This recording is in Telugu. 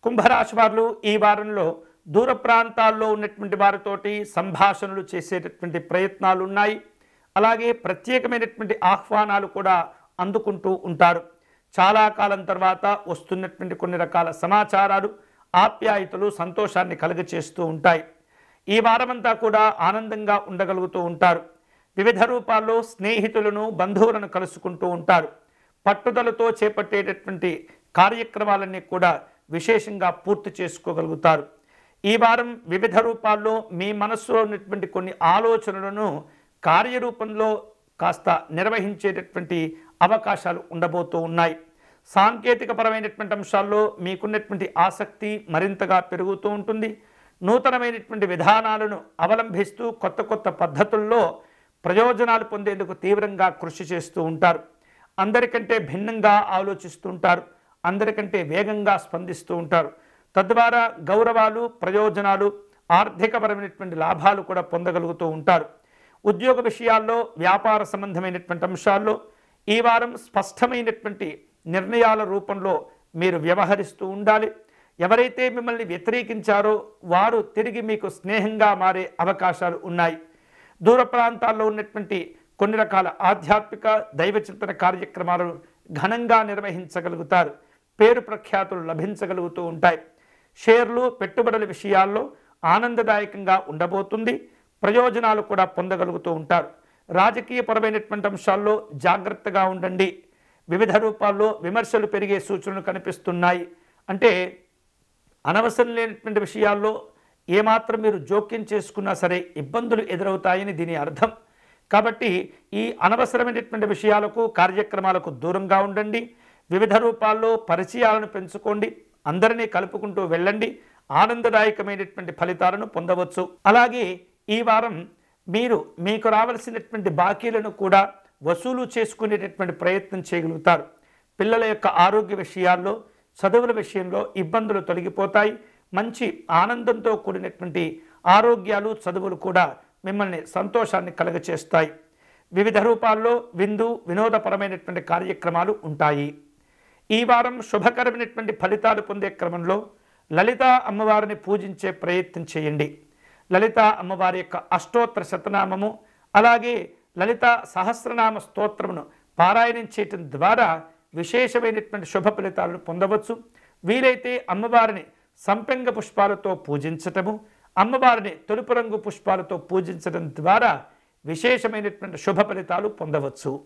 కుంభరాశి వారు ఈ వారంలో దూర ప్రాంతాల్లో ఉన్నటువంటి వారితోటి సంభాషణలు చేసేటటువంటి ప్రయత్నాలు ఉన్నాయి. అలాగే ప్రత్యేకమైనటువంటి ఆహ్వానాలు కూడా అందుకుంటూ ఉంటారు. చాలా కాలం తర్వాత వస్తున్నటువంటి కొన్ని రకాల సమాచారాలు ఆప్యాయతలు సంతోషాన్ని కలుగచేస్తూ ఉంటాయి. ఈ వారమంతా కూడా ఆనందంగా ఉండగలుగుతూ ఉంటారు. వివిధ రూపాల్లో స్నేహితులను బంధువులను కలుసుకుంటూ ఉంటారు. పట్టుదలతో చేపట్టేటటువంటి కార్యక్రమాలన్నీ కూడా విశేషంగా పూర్తి చేసుకోగలుగుతారు. ఈ వారం వివిధ రూపాల్లో మీ మనస్సులో ఉన్నటువంటి కొన్ని ఆలోచనలను కార్యరూపంలో కాస్త నిర్వహించేటటువంటి అవకాశాలు ఉండబోతూ ఉన్నాయి. సాంకేతికపరమైనటువంటి అంశాల్లో మీకున్నటువంటి ఆసక్తి మరింతగా పెరుగుతూ ఉంటుంది. నూతనమైనటువంటి విధానాలను అవలంబిస్తూ కొత్త కొత్త పద్ధతుల్లో ప్రయోజనాలు పొందేందుకు తీవ్రంగా కృషి చేస్తూ ఉంటారు. అందరికంటే భిన్నంగా ఆలోచిస్తూ ఉంటారు. అందరికంటే వేగంగా స్పందిస్తూ ఉంటారు. తద్వారా గౌరవాలు, ప్రయోజనాలు, ఆర్థికపరమైనటువంటి లాభాలు కూడా పొందగలుగుతూ ఉంటారు. ఉద్యోగ విషయాల్లో, వ్యాపార సంబంధమైనటువంటి అంశాల్లో ఈ వారం స్పష్టమైనటువంటి నిర్ణయాల రూపంలో మీరు వ్యవహరిస్తూ ఉండాలి. ఎవరైతే మిమ్మల్ని వ్యతిరేకించారో వారు తిరిగి మీకు స్నేహంగా మారే అవకాశాలు ఉన్నాయి. దూర ప్రాంతాల్లో ఉన్నటువంటి కొన్ని రకాల ఆధ్యాత్మిక దైవచింతన కార్యక్రమాలను ఘనంగా నిర్వహించగలుగుతారు. పేరు ప్రఖ్యాతులు లభించగలుగుతూ ఉంటాయి. షేర్లు, పెట్టుబడుల విషయాల్లో ఆనందదాయకంగా ఉండబోతుంది. ప్రయోజనాలు కూడా పొందగలుగుతూ ఉంటారు. రాజకీయపరమైనటువంటి అంశాల్లో జాగ్రత్తగా ఉండండి. వివిధ రూపాల్లో విమర్శలు పెరిగే సూచనలు కనిపిస్తున్నాయి. అంటే అనవసరం లేనటువంటి విషయాల్లో ఏమాత్రం మీరు జోక్యం చేసుకున్నా సరే ఇబ్బందులు ఎదురవుతాయని దీని అర్థం. కాబట్టి ఈ అనవసరమైనటువంటి విషయాలకు, కార్యక్రమాలకు దూరంగా ఉండండి. వివిధ రూపాల్లో పరిచయాలను పెంచుకోండి. అందరినీ కలుపుకుంటూ వెళ్ళండి. ఆనందదాయకమైనటువంటి ఫలితాలను పొందవచ్చు. అలాగే ఈ వారం మీరు మీకు రావాల్సినటువంటి బాకీలను కూడా వసూలు చేసుకునేటటువంటి ప్రయత్నం చేయగలుగుతారు. పిల్లల యొక్క ఆరోగ్య విషయాల్లో, చదువుల విషయంలో ఇబ్బందులు తొలగిపోతాయి. మంచి ఆనందంతో కూడినటువంటి ఆరోగ్యాలు, చదువులు కూడా మిమ్మల్ని సంతోషాన్ని కలుగచేస్తాయి. వివిధ రూపాల్లో విందు, వినోదపరమైనటువంటి కార్యక్రమాలు ఉంటాయి. ఈ వారం శుభకరమైనటువంటి ఫలితాలు పొందే క్రమంలో లలితా అమ్మవారిని పూజించే ప్రయత్నం చేయండి. లలితా అమ్మవారి యొక్క అష్టోత్తర శతనామము, అలాగే లలితా సహస్రనామ స్తోత్రమును పారాయణం చేయటం ద్వారా విశేషమైనటువంటి శుభ ఫలితాలను పొందవచ్చు. వీలైతే అమ్మవారిని సంపెంగ పుష్పాలతో పూజించటము, అమ్మవారిని తెలుపు రంగు పుష్పాలతో పూజించడం ద్వారా విశేషమైనటువంటి శుభ ఫలితాలు పొందవచ్చు.